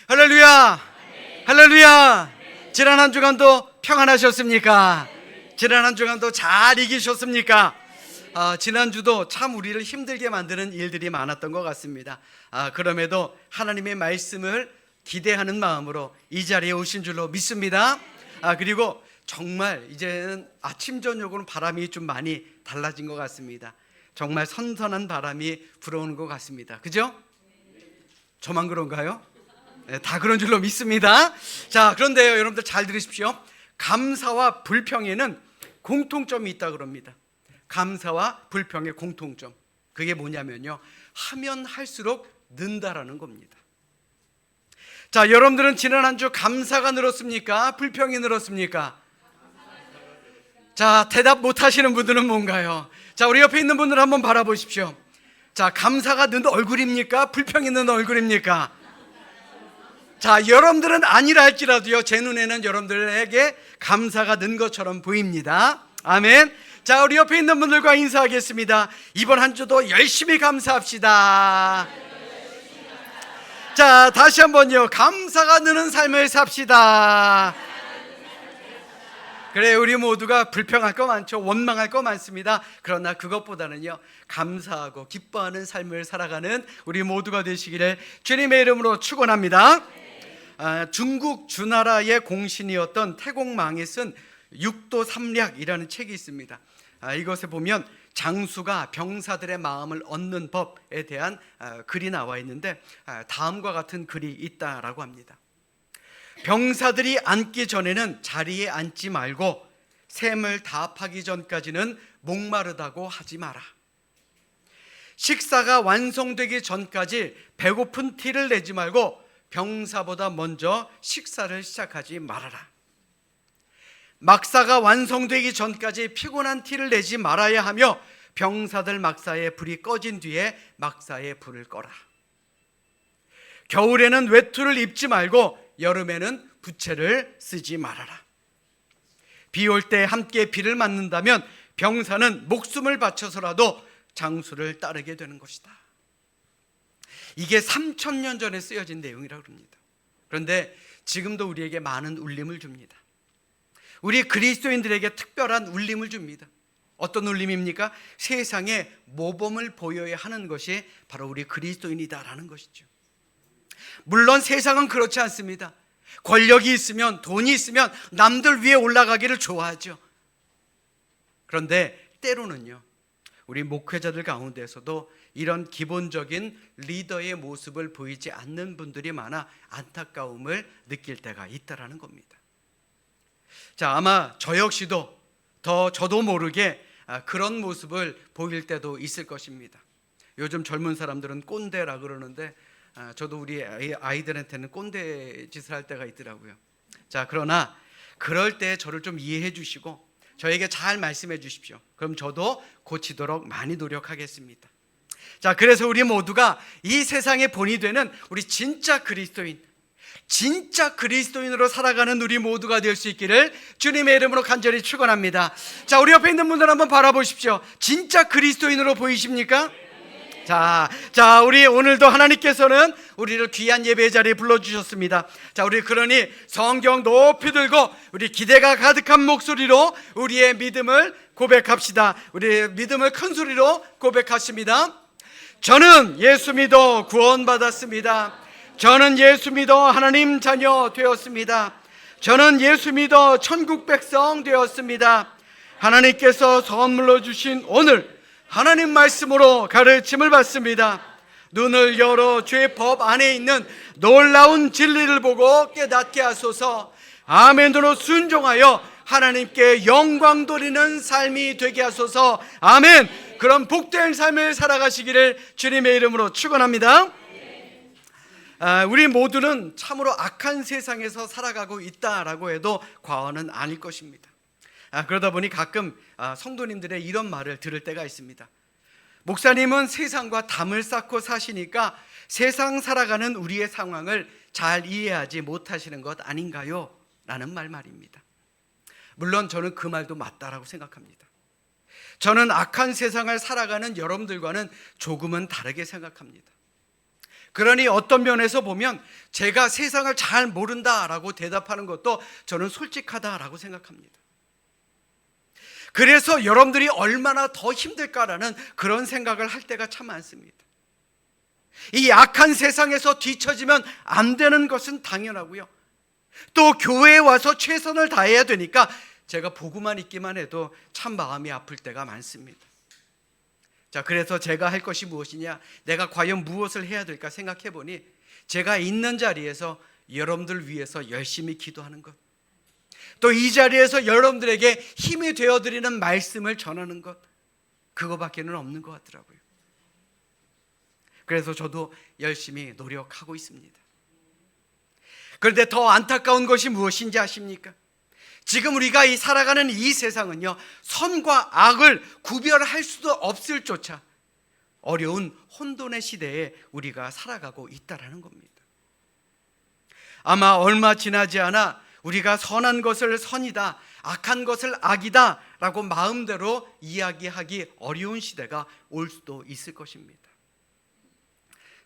할렐루야! 할렐루야! 지난 한 주간도 평안하셨습니까? 지난 한 주간도 잘 이기셨습니까? 지난주도 참 우리를 힘들게 만드는 일들이 많았던 것 같습니다. 그럼에도 하나님의 말씀을 기대하는 마음으로 이 자리에 오신 줄로 믿습니다. 그리고 정말 이제는 아침 저녁으로는 바람이 좀 많이 달라진 것 같습니다. 정말 선선한 바람이 불어오는 것 같습니다. 그죠? 저만 그런가요? 네, 다 그런 줄로 믿습니다. 자, 그런데요, 여러분들 잘 들으십시오. 감사와 불평에는 공통점이 있다 그럽니다. 감사와 불평의 공통점, 그게 뭐냐면요, 하면 할수록 는다라는 겁니다. 자, 여러분들은 지난 한 주 감사가 늘었습니까? 불평이 늘었습니까? 자, 대답 못 하시는 분들은 뭔가요? 자, 우리 옆에 있는 분들 한번 바라보십시오. 자, 감사가 는 얼굴입니까? 불평이 는 얼굴입니까? 자, 여러분들은 아니라 할지라도요, 제 눈에는 여러분들에게 감사가 는 것처럼 보입니다. 아멘. 자, 우리 옆에 있는 분들과 인사하겠습니다. 이번 한 주도 열심히 감사합시다. 자, 다시 한번요, 감사가 느는 삶을 삽시다. 그래, 우리 모두가 불평할 거 많죠. 원망할 거 많습니다. 그러나 그것보다는요, 감사하고 기뻐하는 삶을 살아가는 우리 모두가 되시기를 주님의 이름으로 축원합니다. 중국 주나라의 공신이었던 태공망이 쓴 육도삼략이라는 책이 있습니다. 이것에 보면 장수가 병사들의 마음을 얻는 법에 대한 글이 나와 있는데, 다음과 같은 글이 있다라고 합니다. 병사들이 앉기 전에는 자리에 앉지 말고 샘을 다 파기 전까지는 목마르다고 하지 마라. 식사가 완성되기 전까지 배고픈 티를 내지 말고 병사보다 먼저 식사를 시작하지 말아라. 막사가 완성되기 전까지 피곤한 티를 내지 말아야 하며 병사들 막사에 불이 꺼진 뒤에 막사에 불을 꺼라. 겨울에는 외투를 입지 말고 여름에는 부채를 쓰지 말아라. 비 올 때 함께 비를 맞는다면 병사는 목숨을 바쳐서라도 장수를 따르게 되는 것이다. 이게 3000년 전에 쓰여진 내용이라고 합니다. 그런데 지금도 우리에게 많은 울림을 줍니다. 우리 그리스도인들에게 특별한 울림을 줍니다. 어떤 울림입니까? 세상에 모범을 보여야 하는 것이 바로 우리 그리스도인이다라는 것이죠. 물론 세상은 그렇지 않습니다. 권력이 있으면, 돈이 있으면 남들 위에 올라가기를 좋아하죠. 그런데 때로는요, 우리 목회자들 가운데서도 이런 기본적인 리더의 모습을 보이지 않는 분들이 많아 안타까움을 느낄 때가 있다라는 겁니다. 자, 아마 저 역시도 저도 모르게 그런 모습을 보일 때도 있을 것입니다. 요즘 젊은 사람들은 꼰대라 그러는데, 저도 우리 아이들한테는 꼰대 짓을 할 때가 있더라고요. 자, 그러나 그럴 때 저를 좀 이해해 주시고 저에게 잘 말씀해 주십시오. 그럼 저도 고치도록 많이 노력하겠습니다. 자, 그래서 우리 모두가 이 세상의 본이 되는 우리 진짜 그리스도인으로 살아가는 우리 모두가 될 수 있기를 주님의 이름으로 간절히 축원합니다. 자, 우리 옆에 있는 분들 한번 바라보십시오. 진짜 그리스도인으로 보이십니까? 자, 우리 오늘도 하나님께서는 우리를 귀한 예배의 자리에 불러주셨습니다. 자, 우리 그러니 성경 높이 들고 우리 기대가 가득한 목소리로 우리의 믿음을 고백합시다. 우리의 믿음을 큰 소리로 고백하십니다. 저는 예수 믿어 구원받았습니다. 저는 예수 믿어 하나님 자녀 되었습니다. 저는 예수 믿어 천국 백성 되었습니다. 하나님께서 선물로 주신 오늘 하나님 말씀으로 가르침을 받습니다. 눈을 열어 죄의 법 안에 있는 놀라운 진리를 보고 깨닫게 하소서. 아멘으로 순종하여 하나님께 영광 돌리는 삶이 되게 하소서. 아멘. 그런 복된 삶을 살아가시기를 주님의 이름으로 축원합니다. 우리 모두는 참으로 악한 세상에서 살아가고 있다라고 해도 과언은 아닐 것입니다. 그러다 보니 가끔 성도님들의 이런 말을 들을 때가 있습니다. 목사님은 세상과 담을 쌓고 사시니까 세상 살아가는 우리의 상황을 잘 이해하지 못하시는 것 아닌가요? 라는 말입니다. 물론 저는 그 말도 맞다라고 생각합니다. 저는 악한 세상을 살아가는 여러분들과는 조금은 다르게 생각합니다. 그러니 어떤 면에서 보면 제가 세상을 잘 모른다라고 대답하는 것도 저는 솔직하다라고 생각합니다. 그래서 여러분들이 얼마나 더 힘들까라는 그런 생각을 할 때가 참 많습니다. 이 악한 세상에서 뒤처지면 안 되는 것은 당연하고요. 또 교회에 와서 최선을 다해야 되니까 제가 보고만 있기만 해도 참 마음이 아플 때가 많습니다. 자, 그래서 제가 할 것이 무엇이냐, 내가 과연 무엇을 해야 될까 생각해 보니 제가 있는 자리에서 여러분들 위해서 열심히 기도하는 것, 또 이 자리에서 여러분들에게 힘이 되어드리는 말씀을 전하는 것, 그거밖에는 없는 것 같더라고요. 그래서 저도 열심히 노력하고 있습니다. 그런데 더 안타까운 것이 무엇인지 아십니까? 지금 우리가 살아가는 이 세상은요, 선과 악을 구별할 수도 없을 조차 어려운 혼돈의 시대에 우리가 살아가고 있다라는 겁니다. 아마 얼마 지나지 않아 우리가 선한 것을 선이다, 악한 것을 악이다 라고 마음대로 이야기하기 어려운 시대가 올 수도 있을 것입니다.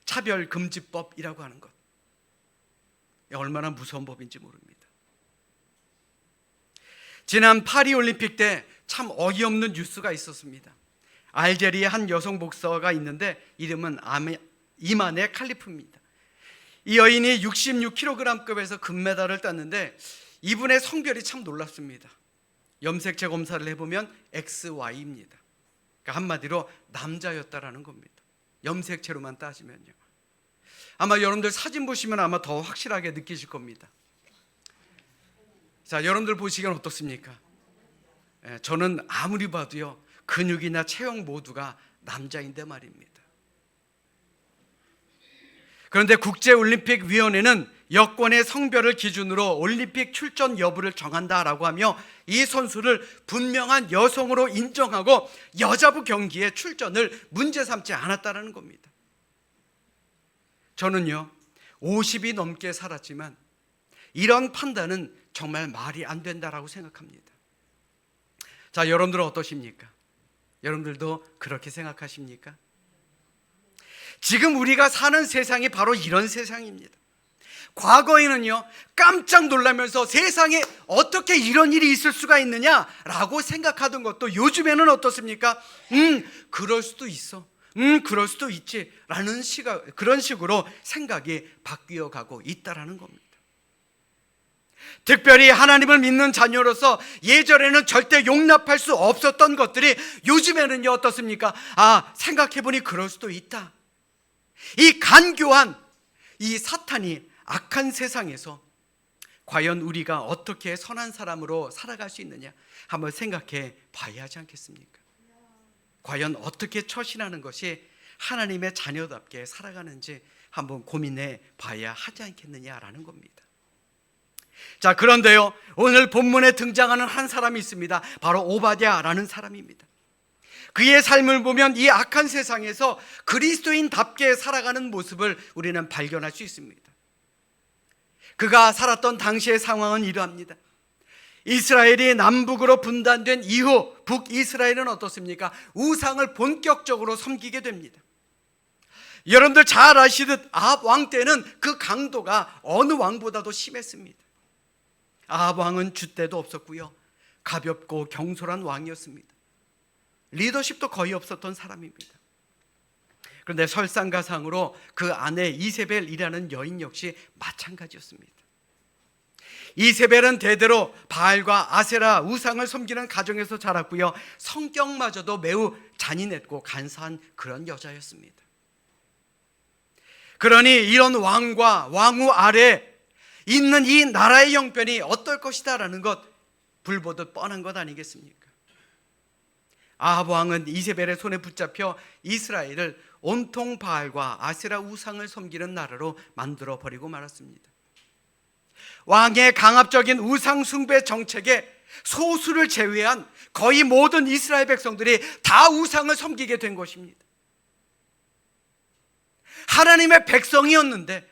차별금지법이라고 하는 것, 얼마나 무서운 법인지 모릅니다. 지난 파리올림픽 때 참 어이없는 뉴스가 있었습니다. 알제리의 한 여성 복서가 있는데 이름은 이만의 칼리프입니다. 이 여인이 66kg급에서 금메달을 땄는데 이분의 성별이 참 놀랍습니다. 염색체 검사를 해보면 XY입니다. 그러니까 한마디로 남자였다라는 겁니다. 염색체로만 따지면요. 아마 여러분들 사진 보시면 아마 더 확실하게 느끼실 겁니다. 자, 여러분들 보시기엔 어떻습니까? 저는 아무리 봐도요, 근육이나 체형 모두가 남자인데 말입니다. 그런데 국제올림픽위원회는 여권의 성별을 기준으로 올림픽 출전 여부를 정한다라고 하며 이 선수를 분명한 여성으로 인정하고 여자부 경기에 출전을 문제 삼지 않았다는 겁니다. 저는요, 50이 넘게 살았지만 이런 판단은 정말 말이 안 된다라고 생각합니다. 자, 여러분들은 어떠십니까? 여러분들도 그렇게 생각하십니까? 지금 우리가 사는 세상이 바로 이런 세상입니다. 과거에는요, 깜짝 놀라면서 세상에 어떻게 이런 일이 있을 수가 있느냐라고 생각하던 것도 요즘에는 어떻습니까? 그럴 수도 있어, 그럴 수도 있지 라는 그런 식으로 생각이 바뀌어 가고 있다라는 겁니다. 특별히 하나님을 믿는 자녀로서 예전에는 절대 용납할 수 없었던 것들이 요즘에는요, 어떻습니까? 생각해보니 그럴 수도 있다. 이 간교한 이 사탄이 악한 세상에서 과연 우리가 어떻게 선한 사람으로 살아갈 수 있느냐 한번 생각해 봐야 하지 않겠습니까? 과연 어떻게 처신하는 것이 하나님의 자녀답게 살아가는지 한번 고민해 봐야 하지 않겠느냐라는 겁니다. 자, 그런데요, 오늘 본문에 등장하는 한 사람이 있습니다. 바로 오바댜라는 사람입니다. 그의 삶을 보면 이 악한 세상에서 그리스도인답게 살아가는 모습을 우리는 발견할 수 있습니다. 그가 살았던 당시의 상황은 이러합니다. 이스라엘이 남북으로 분단된 이후 북이스라엘은 어떻습니까? 우상을 본격적으로 섬기게 됩니다. 여러분들 잘 아시듯 아합 왕 때는 그 강도가 어느 왕보다도 심했습니다. 아합 왕은 줏대도 없었고요, 가볍고 경솔한 왕이었습니다. 리더십도 거의 없었던 사람입니다. 그런데 설상가상으로 그 아내 이세벨이라는 여인 역시 마찬가지였습니다. 이세벨은 대대로 바알과 아세라 우상을 섬기는 가정에서 자랐고요, 성격마저도 매우 잔인했고 간사한 그런 여자였습니다. 그러니 이런 왕과 왕후 아래 있는 이 나라의 형편이 어떨 것이다라는 것 불보듯 뻔한 것 아니겠습니까? 아합 왕은 이세벨의 손에 붙잡혀 이스라엘을 온통 바알과 아세라 우상을 섬기는 나라로 만들어 버리고 말았습니다. 왕의 강압적인 우상 숭배 정책에 소수를 제외한 거의 모든 이스라엘 백성들이 다 우상을 섬기게 된 것입니다. 하나님의 백성이었는데,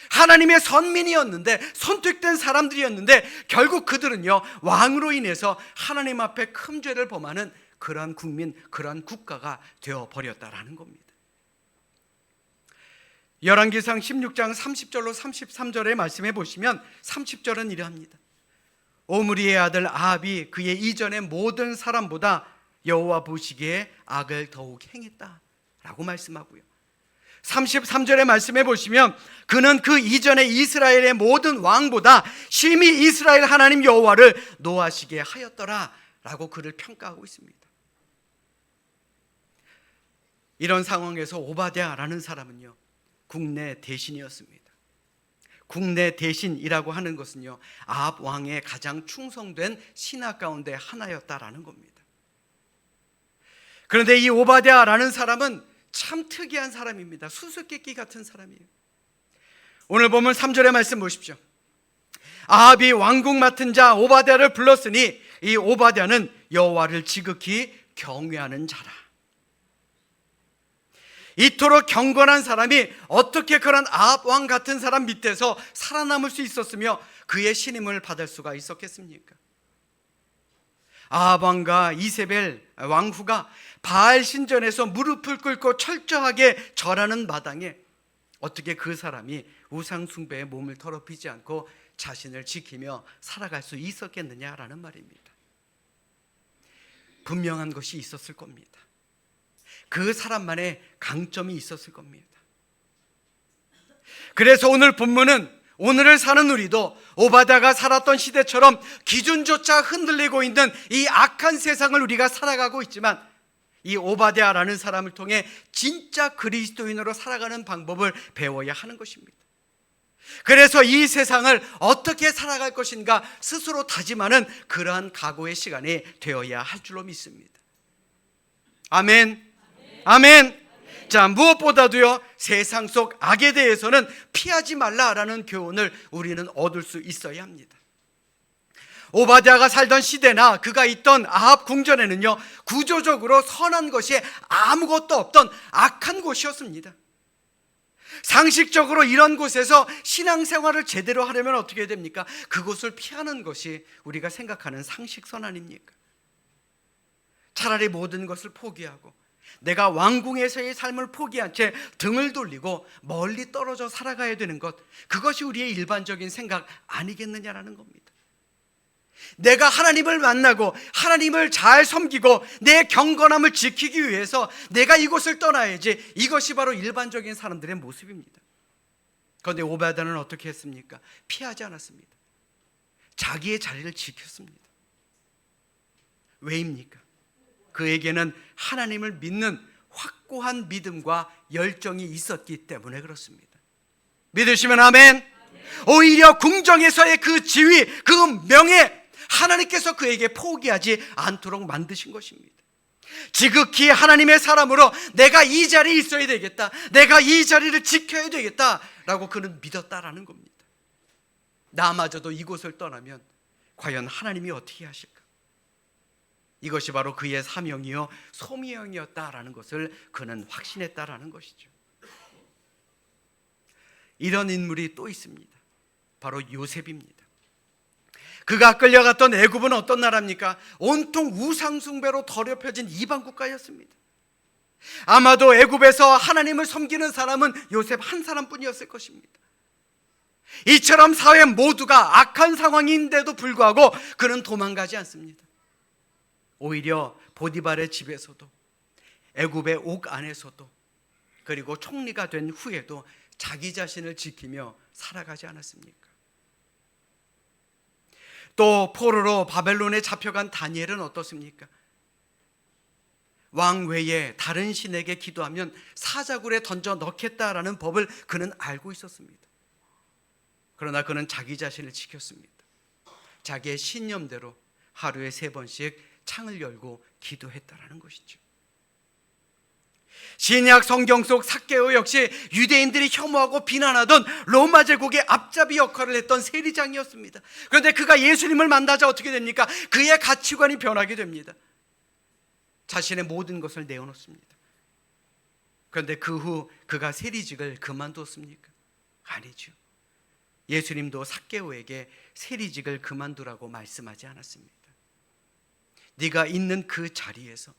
하나님의 선민이었는데, 선택된 사람들이었는데 결국 그들은요, 왕으로 인해서 하나님 앞에 큰 죄를 범하는 그러한 국민, 그러한 국가가 되어버렸다라는 겁니다. 열왕기상 16장 30절로 33절의 말씀해 보시면 30절은 이러합니다. 오므리의 아들 아합이 그의 이전의 모든 사람보다 여호와 보시기에 악을 더욱 행했다라고 말씀하고요. 33절의 말씀해 보시면 그는 그 이전의 이스라엘의 모든 왕보다 심히 이스라엘 하나님 여호와를 노하시게 하였더라 라고 그를 평가하고 있습니다. 이런 상황에서 오바댜라는 사람은요, 국내 대신이었습니다. 국내 대신이라고 하는 것은요, 아합 왕의 가장 충성된 신하 가운데 하나였다라는 겁니다. 그런데 이 오바댜라는 사람은 참 특이한 사람입니다. 수수께끼 같은 사람이에요. 오늘 보면 3절의 말씀 보십시오. 아합이 왕국 맡은 자 오바댜를 불렀으니 이 오바댜는 여호와를 지극히 경외하는 자라. 이토록 경건한 사람이 어떻게 그런 아합 왕 같은 사람 밑에서 살아남을 수 있었으며 그의 신임을 받을 수가 있었겠습니까? 아합 왕과 이세벨 왕후가 바알 신전에서 무릎을 꿇고 철저하게 절하는 마당에 어떻게 그 사람이 우상 숭배에 몸을 더럽히지 않고 자신을 지키며 살아갈 수 있었겠느냐라는 말입니다. 분명한 것이 있었을 겁니다. 그 사람만의 강점이 있었을 겁니다. 그래서 오늘 본문은 오늘을 사는 우리도 오바댜가 살았던 시대처럼 기준조차 흔들리고 있는 이 악한 세상을 우리가 살아가고 있지만 이 오바댜라는 사람을 통해 진짜 그리스도인으로 살아가는 방법을 배워야 하는 것입니다. 그래서 이 세상을 어떻게 살아갈 것인가 스스로 다짐하는 그러한 각오의 시간이 되어야 할 줄로 믿습니다. 아멘. 아멘. 자, 무엇보다도요, 세상 속 악에 대해서는 피하지 말라라는 교훈을 우리는 얻을 수 있어야 합니다. 오바댜가 살던 시대나 그가 있던 아합 궁전에는요, 구조적으로 선한 것이 아무것도 없던 악한 곳이었습니다. 상식적으로 이런 곳에서 신앙생활을 제대로 하려면 어떻게 해야 됩니까? 그곳을 피하는 것이 우리가 생각하는 상식선 아닙니까? 차라리 모든 것을 포기하고 내가 왕궁에서의 삶을 포기한 채 등을 돌리고 멀리 떨어져 살아가야 되는 것, 그것이 우리의 일반적인 생각 아니겠느냐라는 겁니다. 내가 하나님을 만나고 하나님을 잘 섬기고 내 경건함을 지키기 위해서 내가 이곳을 떠나야지, 이것이 바로 일반적인 사람들의 모습입니다. 그런데 오바댜는 어떻게 했습니까? 피하지 않았습니다. 자기의 자리를 지켰습니다. 왜입니까? 그에게는 하나님을 믿는 확고한 믿음과 열정이 있었기 때문에 그렇습니다. 믿으시면 아멘. 오히려 궁정에서의 그 지위, 그 명예, 하나님께서 그에게 포기하지 않도록 만드신 것입니다. 지극히 하나님의 사람으로 내가 이 자리에 있어야 되겠다, 내가 이 자리를 지켜야 되겠다라고 그는 믿었다라는 겁니다. 나마저도 이곳을 떠나면 과연 하나님이 어떻게 하실까? 이것이 바로 그의 사명이요 소명이었다라는 것을 그는 확신했다라는 것이죠. 이런 인물이 또 있습니다. 바로 요셉입니다. 그가 끌려갔던 애굽은 어떤 나라입니까? 온통 우상숭배로 더럽혀진 이방 국가였습니다. 아마도 애굽에서 하나님을 섬기는 사람은 요셉 한 사람뿐이었을 것입니다. 이처럼 사회 모두가 악한 상황인데도 불구하고 그는 도망가지 않습니다. 오히려 보디발의 집에서도, 애굽의 옥 안에서도, 그리고 총리가 된 후에도 자기 자신을 지키며 살아가지 않았습니까? 또 포로로 바벨론에 잡혀간 다니엘은 어떻습니까? 왕 외에 다른 신에게 기도하면 사자굴에 던져 넣겠다라는 법을 그는 알고 있었습니다. 그러나 그는 자기 자신을 지켰습니다. 자기의 신념대로 하루에 3번씩 창을 열고 기도했다라는 것이죠. 신약 성경 속 삭개오 역시 유대인들이 혐오하고 비난하던 로마 제국의 앞잡이 역할을 했던 세리장이었습니다. 그런데 그가 예수님을 만나자 어떻게 됩니까? 그의 가치관이 변하게 됩니다. 자신의 모든 것을 내어놓습니다. 그런데 그 후 그가 세리직을 그만두었습니까? 아니죠. 예수님도 삭개오에게 세리직을 그만두라고 말씀하지 않았습니다. 네가 있는 그 자리에서,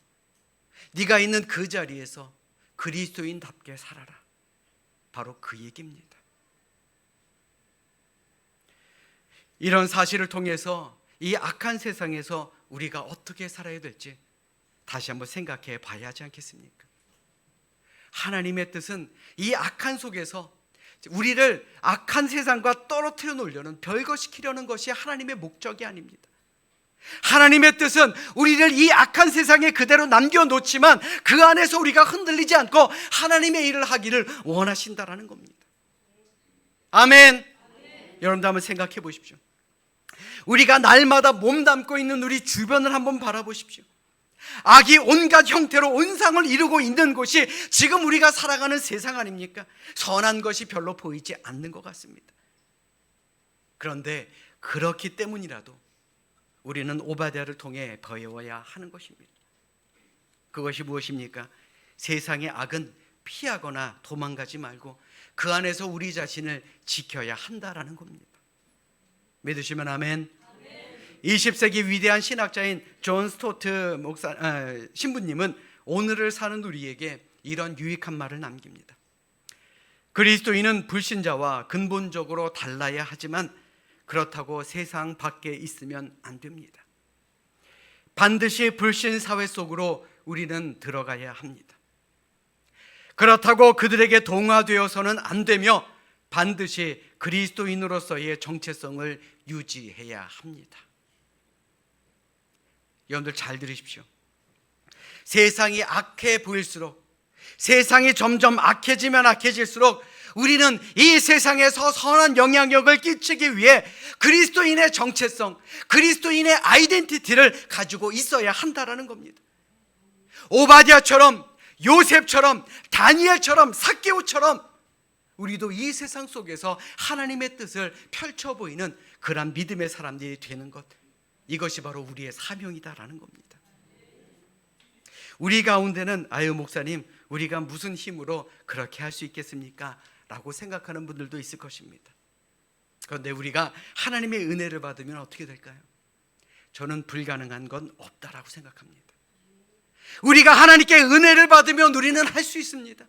네가 있는 그 자리에서 그리스도인답게 살아라. 바로 그 얘기입니다. 이런 사실을 통해서 이 악한 세상에서 우리가 어떻게 살아야 될지 다시 한번 생각해 봐야 하지 않겠습니까? 하나님의 뜻은 이 악한 속에서 우리를 악한 세상과 떨어뜨려 놓으려는, 별거시키려는 것이 하나님의 목적이 아닙니다. 하나님의 뜻은 우리를 이 악한 세상에 그대로 남겨놓지만 그 안에서 우리가 흔들리지 않고 하나님의 일을 하기를 원하신다라는 겁니다. 아멘. 여러분도 한번 생각해 보십시오. 우리가 날마다 몸담고 있는 우리 주변을 한번 바라보십시오. 악이 온갖 형태로 온상을 이루고 있는 곳이 지금 우리가 살아가는 세상 아닙니까? 선한 것이 별로 보이지 않는 것 같습니다. 그런데 그렇기 때문이라도 우리는 오바댜를 통해 배워야 하는 것입니다. 그것이 무엇입니까? 세상의 악은 피하거나 도망가지 말고 그 안에서 우리 자신을 지켜야 한다라는 겁니다. 믿으시면 아멘. 20세기 위대한 신학자인 존 스토트 신부님은 오늘을 사는 우리에게 이런 유익한 말을 남깁니다. 그리스도인은 불신자와 근본적으로 달라야 하지만 그렇다고 세상 밖에 있으면 안 됩니다. 반드시 불신 사회 속으로 우리는 들어가야 합니다. 그렇다고 그들에게 동화되어서는 안 되며 반드시 그리스도인으로서의 정체성을 유지해야 합니다. 여러분들 잘 들으십시오. 세상이 악해 보일수록, 세상이 점점 악해지면 악해질수록 우리는 이 세상에서 선한 영향력을 끼치기 위해 그리스도인의 정체성, 그리스도인의 아이덴티티를 가지고 있어야 한다라는 겁니다. 오바댜처럼, 요셉처럼, 다니엘처럼, 삭개오처럼 우리도 이 세상 속에서 하나님의 뜻을 펼쳐 보이는 그런 믿음의 사람들이 되는 것, 이것이 바로 우리의 사명이다라는 겁니다. 우리 가운데는 아유 목사님, 우리가 무슨 힘으로 그렇게 할 수 있겠습니까? 라고 생각하는 분들도 있을 것입니다. 그런데 우리가 하나님의 은혜를 받으면 어떻게 될까요? 저는 불가능한 건 없다라고 생각합니다. 우리가 하나님께 은혜를 받으면 우리는 할 수 있습니다.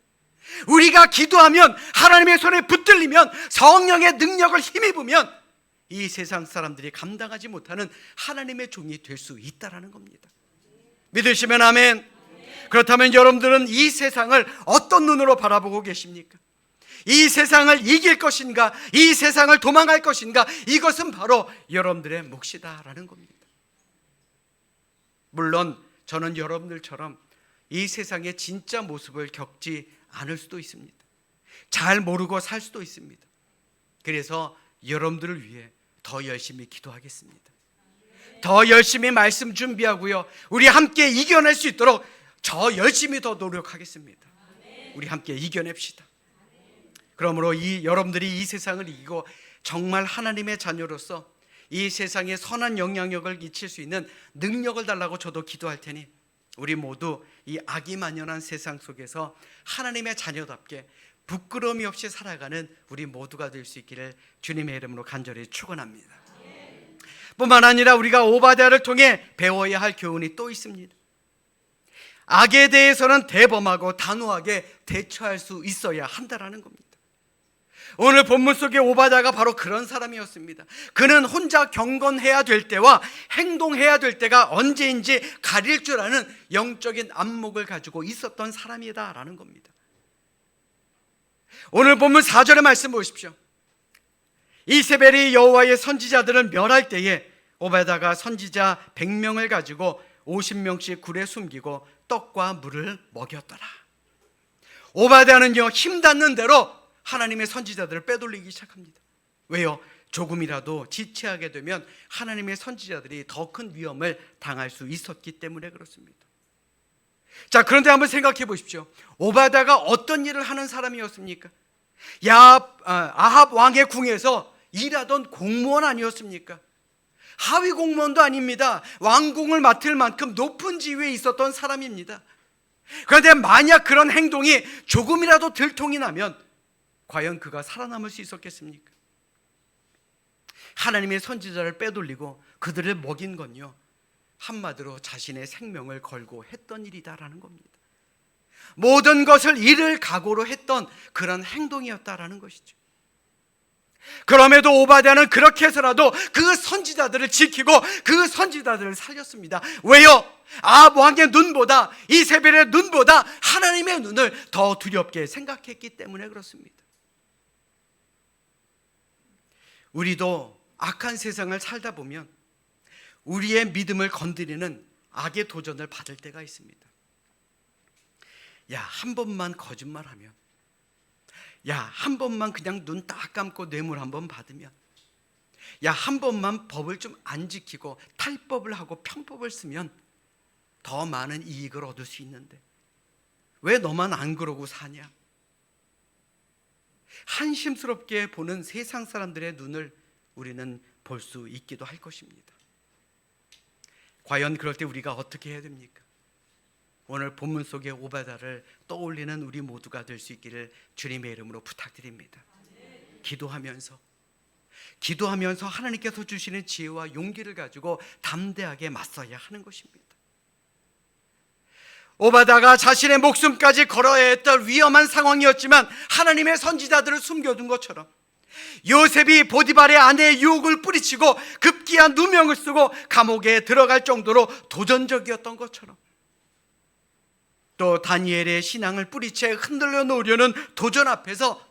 우리가 기도하면, 하나님의 손에 붙들리면, 성령의 능력을 힘입으면 이 세상 사람들이 감당하지 못하는 하나님의 종이 될 수 있다라는 겁니다. 믿으시면 아멘. 그렇다면 여러분들은 이 세상을 어떤 눈으로 바라보고 계십니까? 이 세상을 이길 것인가, 이 세상을 도망갈 것인가, 이것은 바로 여러분들의 몫이다라는 겁니다. 물론 저는 여러분들처럼 이 세상의 진짜 모습을 겪지 않을 수도 있습니다. 잘 모르고 살 수도 있습니다. 그래서 여러분들을 위해 더 열심히 기도하겠습니다. 더 열심히 말씀 준비하고요, 우리 함께 이겨낼 수 있도록 저 열심히 더 노력하겠습니다. 우리 함께 이겨냅시다. 그러므로 여러분들이 이 세상을 이기고 정말 하나님의 자녀로서 이 세상에 선한 영향력을 끼칠 수 있는 능력을 달라고 저도 기도할 테니 우리 모두 이 악이 만연한 세상 속에서 하나님의 자녀답게 부끄러움이 없이 살아가는 우리 모두가 될 수 있기를 주님의 이름으로 간절히 축원합니다. 뿐만 아니라 우리가 오바댜를 통해 배워야 할 교훈이 또 있습니다. 악에 대해서는 대범하고 단호하게 대처할 수 있어야 한다라는 겁니다. 오늘 본문 속의 오바댜가 바로 그런 사람이었습니다. 그는 혼자 경건해야 될 때와 행동해야 될 때가 언제인지 가릴 줄 아는 영적인 안목을 가지고 있었던 사람이다라는 겁니다. 오늘 본문 4절의 말씀 보십시오. 이세벨이 여호와의 선지자들을 멸할 때에 오바댜가 선지자 100명을 가지고 50명씩 굴에 숨기고 떡과 물을 먹였더라. 오바댜는요, 힘 닿는 대로 하나님의 선지자들을 빼돌리기 시작합니다. 왜요? 조금이라도 지체하게 되면 하나님의 선지자들이 더 큰 위험을 당할 수 있었기 때문에 그렇습니다. 자, 그런데 한번 생각해 보십시오. 오바댜가 어떤 일을 하는 사람이었습니까? 아합 왕의 궁에서 일하던 공무원 아니었습니까? 하위 공무원도 아닙니다. 왕궁을 맡을 만큼 높은 지위에 있었던 사람입니다. 그런데 만약 그런 행동이 조금이라도 들통이 나면 과연 그가 살아남을 수 있었겠습니까? 하나님의 선지자를 빼돌리고 그들을 먹인 건요, 한마디로 자신의 생명을 걸고 했던 일이다라는 겁니다. 모든 것을 잃을 각오로 했던 그런 행동이었다라는 것이죠. 그럼에도 오바댜는 그렇게 해서라도 그 선지자들을 지키고 그 선지자들을 살렸습니다. 왜요? 아합 왕의 눈보다, 이세벨의 눈보다 하나님의 눈을 더 두렵게 생각했기 때문에 그렇습니다. 우리도 악한 세상을 살다 보면 우리의 믿음을 건드리는 악의 도전을 받을 때가 있습니다. 야, 한 번만 거짓말하면, 야, 한 번만 그냥 눈 딱 감고 뇌물 한 번 받으면, 야, 한 번만 법을 좀 안 지키고 탈법을 하고 편법을 쓰면 더 많은 이익을 얻을 수 있는데 왜 너만 안 그러고 사냐? 한심스럽게 보는 세상 사람들의 눈을 우리는 볼 수 있기도 할 것입니다. 과연 그럴 때 우리가 어떻게 해야 됩니까? 오늘 본문 속의 오바댜를 떠올리는 우리 모두가 될 수 있기를 주님의 이름으로 부탁드립니다. 기도하면서 하나님께서 주시는 지혜와 용기를 가지고 담대하게 맞서야 하는 것입니다. 오바댜가 자신의 목숨까지 걸어야 했던 위험한 상황이었지만 하나님의 선지자들을 숨겨둔 것처럼, 요셉이 보디발의 아내의 유혹을 뿌리치고 급기야 누명을 쓰고 감옥에 들어갈 정도로 도전적이었던 것처럼, 또 다니엘의 신앙을 뿌리채 흔들려 놓으려는 도전 앞에서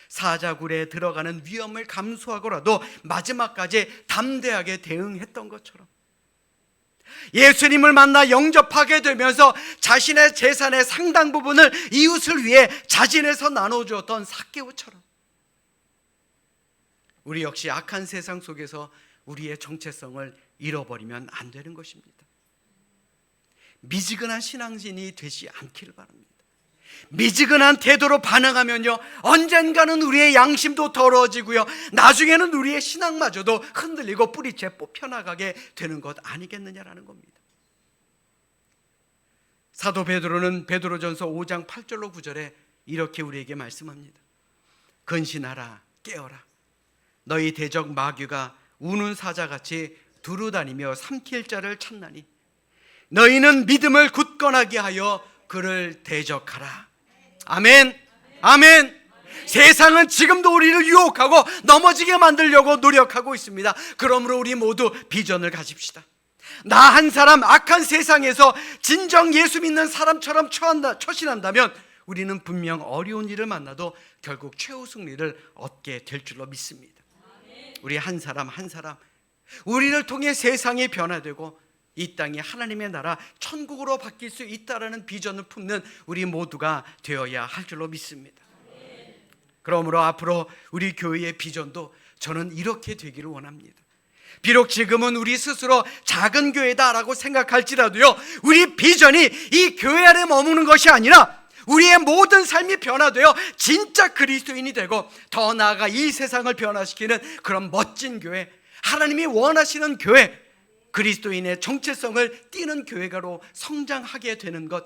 사자굴에 들어가는 위험을 감수하고라도 마지막까지 담대하게 대응했던 것처럼, 예수님을 만나 영접하게 되면서 자신의 재산의 상당 부분을 이웃을 위해 자진해서 나눠주었던 삭개오처럼, 우리 역시 악한 세상 속에서 우리의 정체성을 잃어버리면 안 되는 것입니다. 미지근한 신앙인이 되지 않기를 바랍니다. 미지근한 태도로 반응하면요, 언젠가는 우리의 양심도 더러워지고요, 나중에는 우리의 신앙마저도 흔들리고 뿌리채 뽑혀나가게 되는 것 아니겠느냐라는 겁니다. 사도 베드로는 베드로전서 5장 8절로 9절에 이렇게 우리에게 말씀합니다. 근신하라, 깨어라. 너희 대적 마귀가 우는 사자같이 두루다니며 삼킬 자를 찾나니 너희는 믿음을 굳건하게 하여 그를 대적하라. 아멘, 아멘. 세상은 지금도 우리를 유혹하고 넘어지게 만들려고 노력하고 있습니다. 그러므로 우리 모두 비전을 가집시다. 나 한 사람 악한 세상에서 진정 예수 믿는 사람처럼 처신한다면 우리는 분명 어려운 일을 만나도 결국 최후 승리를 얻게 될 줄로 믿습니다. 우리 한 사람 한 사람, 우리를 통해 세상이 변화되고 이 땅이 하나님의 나라 천국으로 바뀔 수 있다라는 비전을 품는 우리 모두가 되어야 할 줄로 믿습니다. 그러므로 앞으로 우리 교회의 비전도 저는 이렇게 되기를 원합니다. 비록 지금은 우리 스스로 작은 교회다라고 생각할지라도요, 우리 비전이 이 교회 안에 머무는 것이 아니라 우리의 모든 삶이 변화되어 진짜 그리스도인이 되고 더 나아가 이 세상을 변화시키는 그런 멋진 교회, 하나님이 원하시는 교회, 그리스도인의 정체성을 띠는 교회가로 성장하게 되는 것,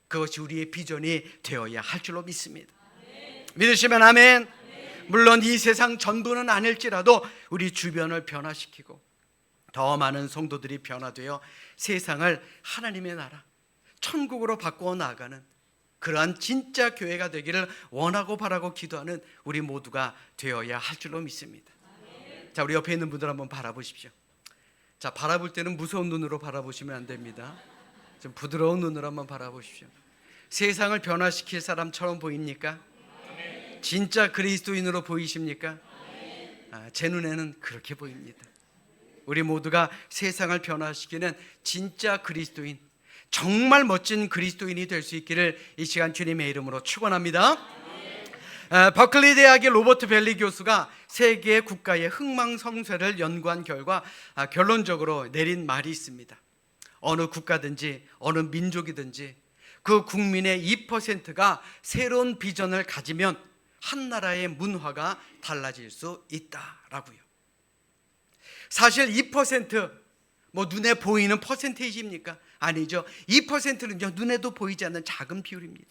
그것이 우리의 비전이 되어야 할 줄로 믿습니다. 아멘. 믿으시면 아멘. 아멘. 물론 이 세상 전부는 아닐지라도 우리 주변을 변화시키고 더 많은 성도들이 변화되어 세상을 하나님의 나라 천국으로 바꾸어 나가는 그러한 진짜 교회가 되기를 원하고 바라고 기도하는 우리 모두가 되어야 할 줄로 믿습니다. 아멘. 자, 우리 옆에 있는 분들 한번 바라보십시오. 자, 바라볼 때는 무서운 눈으로 바라보시면 안 됩니다. 좀 부드러운 눈으로 한번 바라보십시오. 세상을 변화시킬 사람처럼 보입니까? 아멘. 진짜 그리스도인으로 보이십니까? 제 눈에는 그렇게 보입니다. 우리 모두가 세상을 변화시키는 진짜 그리스도인, 정말 멋진 그리스도인이 될 수 있기를 이 시간 주님의 이름으로 축원합니다. 버클리 대학의 로버트 벨리 교수가 세계 국가의 흥망성쇠를 연구한 결과 결론적으로 내린 말이 있습니다. 어느 국가든지 어느 민족이든지 그 국민의 2%가 새로운 비전을 가지면 한 나라의 문화가 달라질 수 있다라고요. 사실 2% 눈에 보이는 퍼센테이지입니까? 아니죠. 2%는요 눈에도 보이지 않는 작은 비율입니다.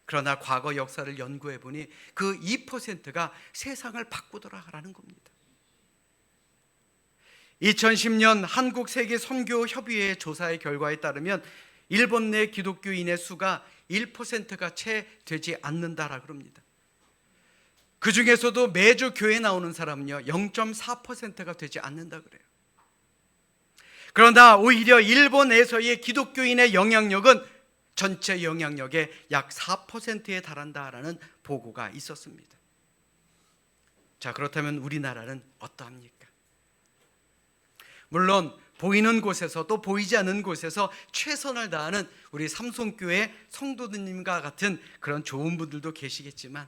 그러나 과거 역사를 연구해 보니 그 2%가 세상을 바꾸더라라는 겁니다. 2010년 한국세계선교협의회 조사의 결과에 따르면 일본 내 기독교인의 수가 1%가 채 되지 않는다라 그럽니다. 그 중에서도 매주 교회 나오는 사람은요 0.4%가 되지 않는다 그래요. 그러나 오히려 일본에서의 기독교인의 영향력은 전체 영향력의 약 4%에 달한다라는 보고가 있었습니다. 자, 그렇다면 우리나라는 어떠합니까? 물론 보이는 곳에서 또 보이지 않는 곳에서 최선을 다하는 우리 삼성교회 성도님과 같은 그런 좋은 분들도 계시겠지만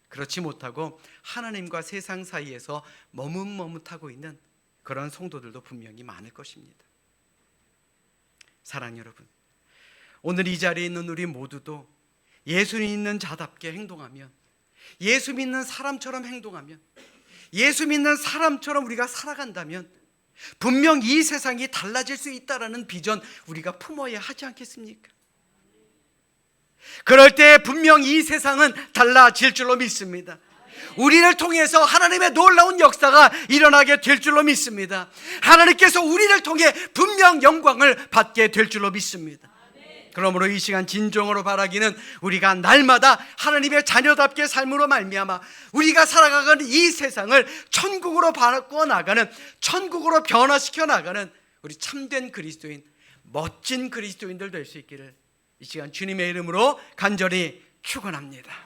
그렇지 못하고 하나님과 세상 사이에서 머뭇머뭇하고 있는 그런 성도들도 분명히 많을 것입니다. 사랑 여러분, 오늘 이 자리에 있는 우리 모두도 예수 믿는 자답게 행동하면, 예수 믿는 사람처럼 행동하면, 예수 믿는 사람처럼 우리가 살아간다면 분명 이 세상이 달라질 수 있다라는 비전 우리가 품어야 하지 않겠습니까? 그럴 때 분명 이 세상은 달라질 줄로 믿습니다. 우리를 통해서 하나님의 놀라운 역사가 일어나게 될 줄로 믿습니다. 하나님께서 우리를 통해 분명 영광을 받게 될 줄로 믿습니다. 그러므로 이 시간 진정으로 바라기는 우리가 날마다 하나님의 자녀답게 삶으로 말미암아 우리가 살아가는 이 세상을 천국으로 바꿔 나가는, 천국으로 변화시켜 나가는 우리 참된 그리스도인, 멋진 그리스도인들 될 수 있기를 이 시간 주님의 이름으로 간절히 축원합니다.